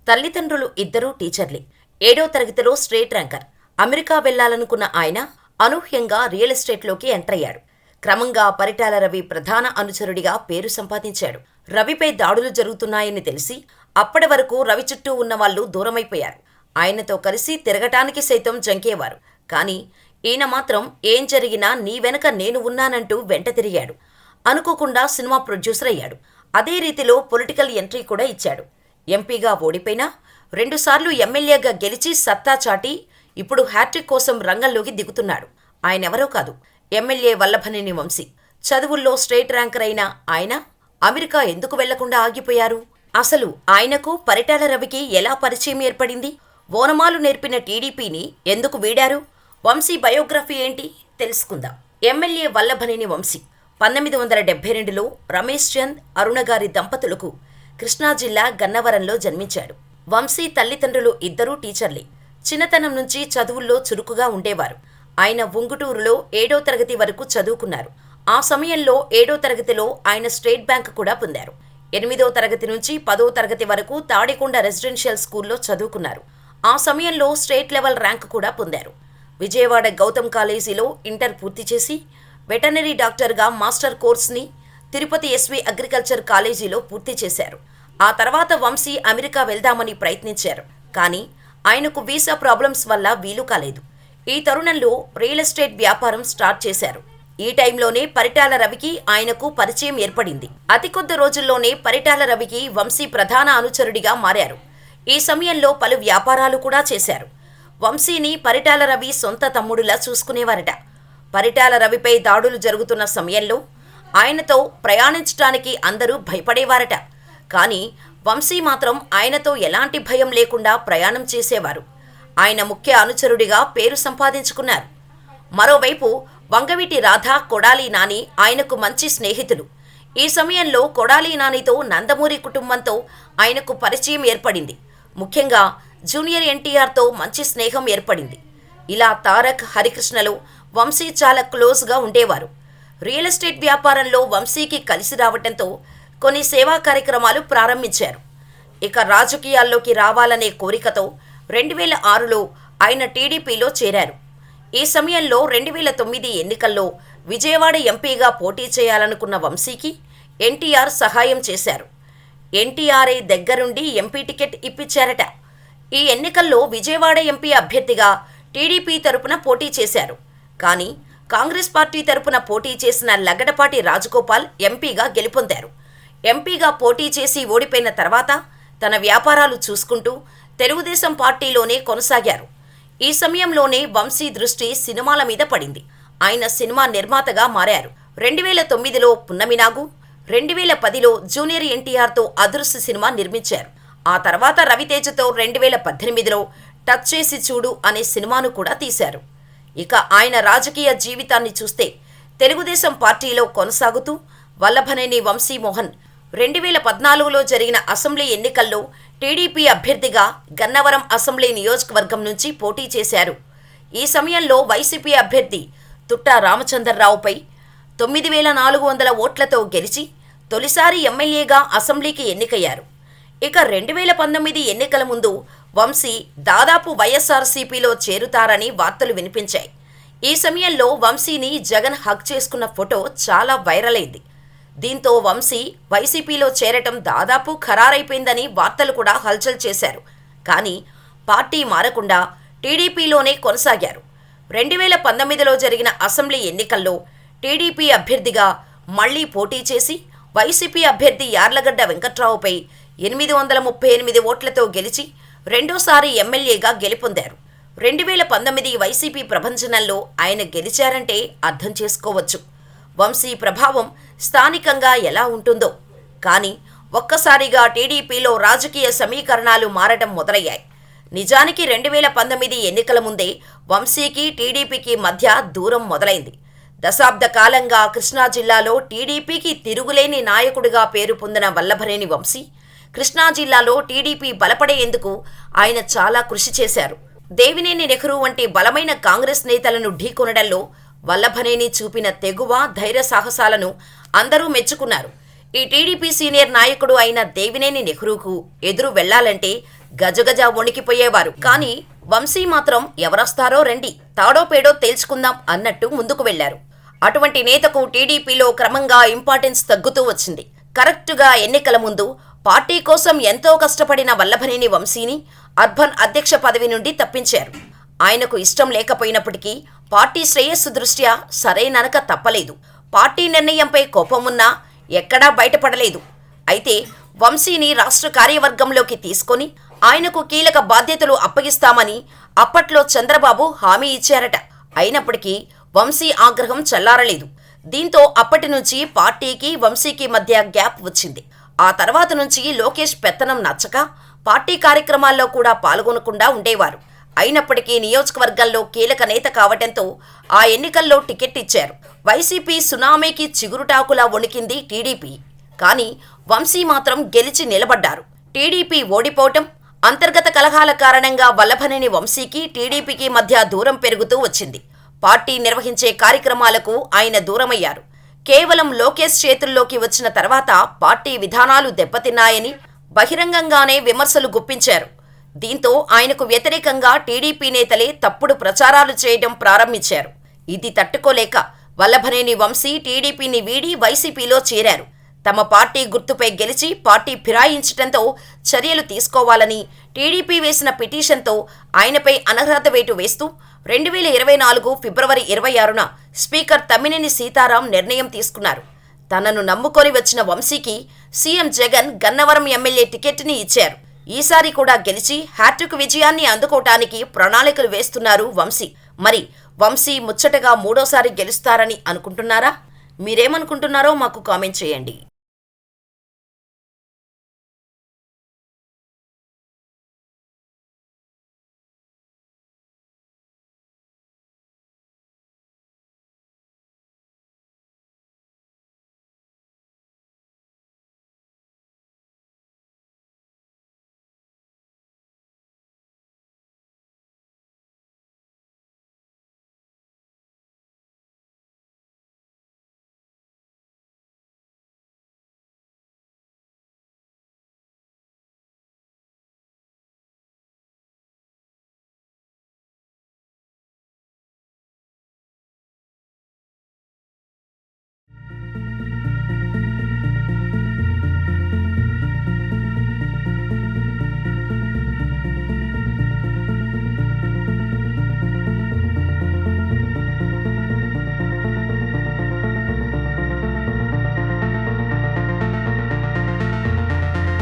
తల్లిదండ్రులు ఇద్దరూ టీచర్లే. 7వ తరగతిలో స్ట్రేట్ ర్యాంకర్. అమెరికా వెళ్లాలనుకున్న ఆయన అనూహ్యంగా రియల్ ఎస్టేట్లోకి ఎంటర్ అయ్యాడు. క్రమంగా పరిటాల రవి ప్రధాన అనుచరుడిగా పేరు సంపాదించాడు. రవిపై దాడులు జరుగుతున్నాయని తెలిసి అప్పటి వరకు రవి చుట్టూ ఉన్నవాళ్లు దూరమైపోయారు. ఆయనతో కలిసి తిరగటానికి సైతం జంకేవారు. కాని ఈయన మాత్రం ఏం జరిగినా నీ వెనక నేను ఉన్నానంటూ వెంట తిరిగాడు. అనుకోకుండా సినిమా ప్రొడ్యూసర్ అయ్యాడు. అదే రీతిలో పొలిటికల్ ఎంట్రీ కూడా ఇచ్చాడు. ఎంపీగా ఓడిపోయినా 2 సార్లు ఎమ్మెల్యేగా గెలిచి సత్తా చాటి ఇప్పుడు హ్యాట్రిక్ కోసం రంగంలోకి దిగుతున్నాడు. ఆయనెవరో కాదు, ఎమ్మెల్యే వల్లభనేని వంశీ. చదువుల్లో స్ట్రేట్ ర్యాంకర్ అయిన ఆయన అమెరికా ఎందుకు వెళ్లకుండా ఆగిపోయారు? అసలు ఆయనకు పరిటాల రవికి ఎలా పరిచయం ఏర్పడింది? ఓనమాలు నేర్పిన టీడీపీని ఎందుకు వీడారు? వంశీ బయోగ్రఫీ ఏంటి తెలుసుకుందాం. ఎమ్మెల్యే వల్లభనేని వంశీ 1972లో రమేష్ చంద్, అరుణగారి దంపతులకు కృష్ణా జిల్లా గన్నవరంలో జన్మించాడు. వంశీ తల్లిదండ్రులు ఇద్దరూ టీచర్లే. చిన్నతనం నుంచి చదువుల్లో చురుకుగా ఉండేవారు. ఆయన ఉంగుటూరులో 7వ తరగతి వరకు చదువుకున్నారు. ఆ సమయంలో 7వ తరగతిలో ఆయన స్టేట్ బ్యాంక్ కూడా పొందారు. 8వ తరగతి నుంచి 10వ తరగతి వరకు తాడికొండ రెసిడెన్షియల్ స్కూల్లో చదువుకున్నారు. ఆ సమయంలో స్టేట్ లెవెల్ ర్యాంక్ కూడా పొందారు. విజయవాడ గౌతమ్ కాలేజీలో ఇంటర్ పూర్తి చేసి వెటర్నరీ డాక్టర్గా మాస్టర్ కోర్స్ని తిరుపతి ఎస్వి అగ్రికల్చర్ కాలేజీలో పూర్తి చేశారు. ఆ తర్వాత వంశీ అమెరికా వెళ్దామని ప్రయత్నించారు. కానీ ఆయనకు వీసా ప్రాబ్లమ్స్ వల్ల వీలు కాలేదు. ఈ తరుణంలో రియల్ ఎస్టేట్ వ్యాపారం స్టార్ట్ చేశారు. ఈ టైంలోనే పరిటాల రవికి ఆయనకు పరిచయం ఏర్పడింది. అతి కొద్ది రోజుల్లోనే పరిటాల రవికి వంశీ ప్రధాన అనుచరుడిగా మారారు. ఈ సమయంలో పలు వ్యాపారాలు కూడా చేశారు. వంశీని పరిటాల రవి సొంత తమ్ముడిలా చూసుకునేవారట. పరిటాల రవిపై దాడులు జరుగుతున్న సమయంలో ఆయనతో ప్రయాణించటానికి అందరూ భయపడేవారట. కానీ వంశీ మాత్రం ఆయనతో ఎలాంటి భయం లేకుండా ప్రయాణం చేసేవారు. ఆయన ముఖ్య అనుచరుడిగా పేరు సంపాదించుకున్నారు. మరోవైపు వంగవీటి రాధ, కొడాలి నాని ఆయనకు మంచి స్నేహితులు. ఈ సమయంలో కొడాలి నానితో నందమూరి కుటుంబంతో ఆయనకు పరిచయం ఏర్పడింది. ముఖ్యంగా జూనియర్ ఎన్టీఆర్తో మంచి స్నేహం ఏర్పడింది. ఇలా తారక్, హరికృష్ణలు వంశీ చాలా క్లోజ్గా ఉండేవారు. రియల్ ఎస్టేట్ వ్యాపారంలో వంశీకి కలిసి రావటంతో కొన్ని సేవా కార్యక్రమాలు ప్రారంభించారు. ఇక రాజకీయాల్లోకి రావాలనే కోరికతో 2006లో ఆయన టీడీపీలో చేరారు. ఈ సమయంలో 2009 ఎన్నికల్లో విజయవాడ ఎంపీగా పోటీ చేయాలనుకున్న వంశీకి ఎన్టీఆర్ సహాయం చేశారు. ఎన్టీఆర్ఏ దగ్గరుండి ఎంపీ టికెట్ ఇప్పించారట. ఈ ఎన్నికల్లో విజయవాడ ఎంపీ అభ్యర్థిగా టీడీపీ తరపున పోటీ చేశారు. కానీ కాంగ్రెస్ పార్టీ తరపున పోటీ చేసిన లగడపాటి రాజగోపాల్ ఎంపీగా గెలుపొందారు. ఎంపీగా పోటీ చేసి ఓడిపోయిన తర్వాత తన వ్యాపారాలు చూసుకుంటూ తెలుగుదేశం పార్టీలోనే కొనసాగారు. ఈ సమయంలోనే వంశీ దృష్టి సినిమాల మీద పడింది. ఆయన సినిమా నిర్మాతగా మారారు. 2009లో పున్నమినాగు, 2010లో జూనియర్ ఎన్టీఆర్తో అదృశ్య సినిమా నిర్మించారు. ఆ తర్వాత రవితేజతో 2018లో టచ్ చేసి చూడు అనే సినిమాను కూడా తీశారు. ఇక ఆయన రాజకీయ జీవితాన్ని చూస్తే తెలుగుదేశం పార్టీలో కొనసాగుతూ వల్లభనేని వంశీమోహన్ 2014లో జరిగిన అసెంబ్లీ ఎన్నికల్లో టీడీపీ అభ్యర్థిగా గన్నవరం అసెంబ్లీ నియోజకవర్గం నుంచి పోటీ చేశారు. ఈ సమయంలో వైసీపీ అభ్యర్థి తుట్టా రామచంద్రరావుపై 9400 ఓట్లతో గెలిచి తొలిసారి ఎమ్మెల్యేగా అసెంబ్లీకి ఎన్నికయ్యారు. ఇక 2019 ఎన్నికల ముందు వంశీ దాదాపు వైఎస్ఆర్సీపీలో చేరుతారని వార్తలు వినిపించాయి. ఈ సమయంలో వంశీని జగన్ హగ్ చేసుకున్న ఫోటో చాలా వైరల్ అయింది. దీంతో వంశీ వైసీపీలో చేరటం దాదాపు ఖరారైపోయిందని వార్తలు కూడా హల్చల్ చేశారు. కానీ పార్టీ మారకుండా టీడీపీలోనే కొనసాగారు. 2019లో జరిగిన అసెంబ్లీ ఎన్నికల్లో టీడీపీ అభ్యర్థిగా మళ్లీ పోటీ చేసి వైసీపీ అభ్యర్థి యార్లగడ్డ వెంకట్రావుపై 838 ఓట్లతో గెలిచి రెండోసారి ఎమ్మెల్యేగా గెలుపొందారు. 2019 వైసీపీ ప్రభంజనంలో ఆయన గెలిచారంటే అర్థం చేసుకోవచ్చు వంశీ ప్రభావం స్థానికంగా ఎలా ఉంటుందో. కానీ ఒక్కసారిగా టీడీపీలో రాజకీయ సమీకరణాలు మారటం మొదలయ్యాయి. నిజానికి 2019 ఎన్నికల ముందే వంశీకి టీడీపీకి మధ్య దూరం మొదలైంది. దశాబ్ద కాలంగా కృష్ణా జిల్లాలో టీడీపీకి తిరుగులేని నాయకుడిగా పేరు పొందిన వల్లభనేని వంశీ కృష్ణా జిల్లాలో టీడీపీ బలపడేందుకు ఆయన చాలా కృషి చేశారు. దేవినేని నెహ్రూ వంటి బలమైన కాంగ్రెస్ నేతలను ఢీకొనడంలో వల్లభనేని చూపిన తెగువ, ధైర్య సాహసాలను అందరూ మెచ్చుకున్నారు. ఈ టీడీపీ సీనియర్ నాయకుడు అయిన దేవినేని నెహ్రూకు ఎదురు వెళ్లాలంటే గజగజ వణికిపోయేవారు. కానీ వంశీ మాత్రం ఎవరొస్తారో రండి, తాడో పేడో తేల్చుకుందాం అన్నట్టు ముందుకు వెళ్లారు. అటువంటి నేతకు టీడీపీలో క్రమంగా ఇంపార్టెన్స్ తగ్గుతూ వచ్చింది. కరెక్టుగా ఎన్నికల ముందు పార్టీ కోసం ఎంతో కష్టపడిన వల్లభనేని వంశీని అర్బన్ అధ్యక్ష పదవి నుండి తప్పించారు. ఆయనకు ఇష్టం లేకపోయినప్పటికీ పార్టీ శ్రేయస్సు దృష్ట్యా సరైననక తప్పలేదు. పార్టీ నిర్ణయంపై కోపమున్నా ఎక్కడా బయటపడలేదు. అయితే వంశీని రాష్ట్ర కార్యవర్గంలోకి తీసుకొని ఆయనకు కీలక బాధ్యతలు అప్పగిస్తామని అప్పట్లో చంద్రబాబు హామీ ఇచ్చారట. అయినప్పటికీ వంశీ ఆగ్రహం చల్లారలేదు. దీంతో అప్పటి నుంచి పార్టీకి వంశీకి మధ్య గ్యాప్ వచ్చింది. ఆ తర్వాత నుంచి లోకేష్ పెత్తనం నచ్చక పార్టీ కార్యక్రమాల్లో కూడా పాల్గొనకుండా ఉండేవారు. అయినప్పటికీ నియోజకవర్గంలో కీలక నేత కావటంతో ఆ ఎన్నికల్లో టికెట్ ఇచ్చారు. వైసీపీ సునామీకి చిగురుటాకులా వణికింది టీడీపీ. కానీ వంశీ మాత్రం గెలిచి నిలబడ్డారు. టీడీపీ ఓడిపోవటం, అంతర్గత కలహాల కారణంగా వల్లభనేని వంశీకి టీడీపీకి మధ్య దూరం పెరుగుతూ వచ్చింది. పార్టీ నిర్వహించే కార్యక్రమాలకు ఆయన దూరమయ్యారు. కేవలం లోకేష్ చేతుల్లోకి వచ్చిన తర్వాత పార్టీ విధానాలు దెబ్బతిన్నాయని బహిరంగంగానే విమర్శలు గుప్పించారు. దీంతో ఆయనకు వ్యతిరేకంగా టీడీపీ నేతలే తప్పుడు ప్రచారాలు చేయడం ప్రారంభించారు. ఇది తట్టుకోలేక వల్లభనేని వంశీ టీడీపీని వీడి వైసీపీలో చేరారు. తమ పార్టీ గుర్తుపై గెలిచి పార్టీ ఫిరాయించటంతో చర్యలు తీసుకోవాలని టీడీపీ వేసిన పిటిషన్తో ఆయనపై అనర్హత వేటు వేస్తూ 2024 ఫిబ్రవరి 26న స్పీకర్ తమ్మినేని సీతారాం నిర్ణయం తీసుకున్నారు. తనను నమ్ముకొని వచ్చిన వంశీకి సీఎం జగన్ గన్నవరం ఎమ్మెల్యే టికెట్ని ఇచ్చారు. ఈసారి కూడా గెలిచి హ్యాట్రిక్ విజయాన్ని అందుకోవటానికి ప్రణాళికలు వేస్తున్నారు వంశీ. మరి వంశీ ముచ్చటగా మూడోసారి గెలుస్తారని అనుకుంటున్నారా? మీరేమనుకుంటున్నారో మాకు కామెంట్ చేయండి.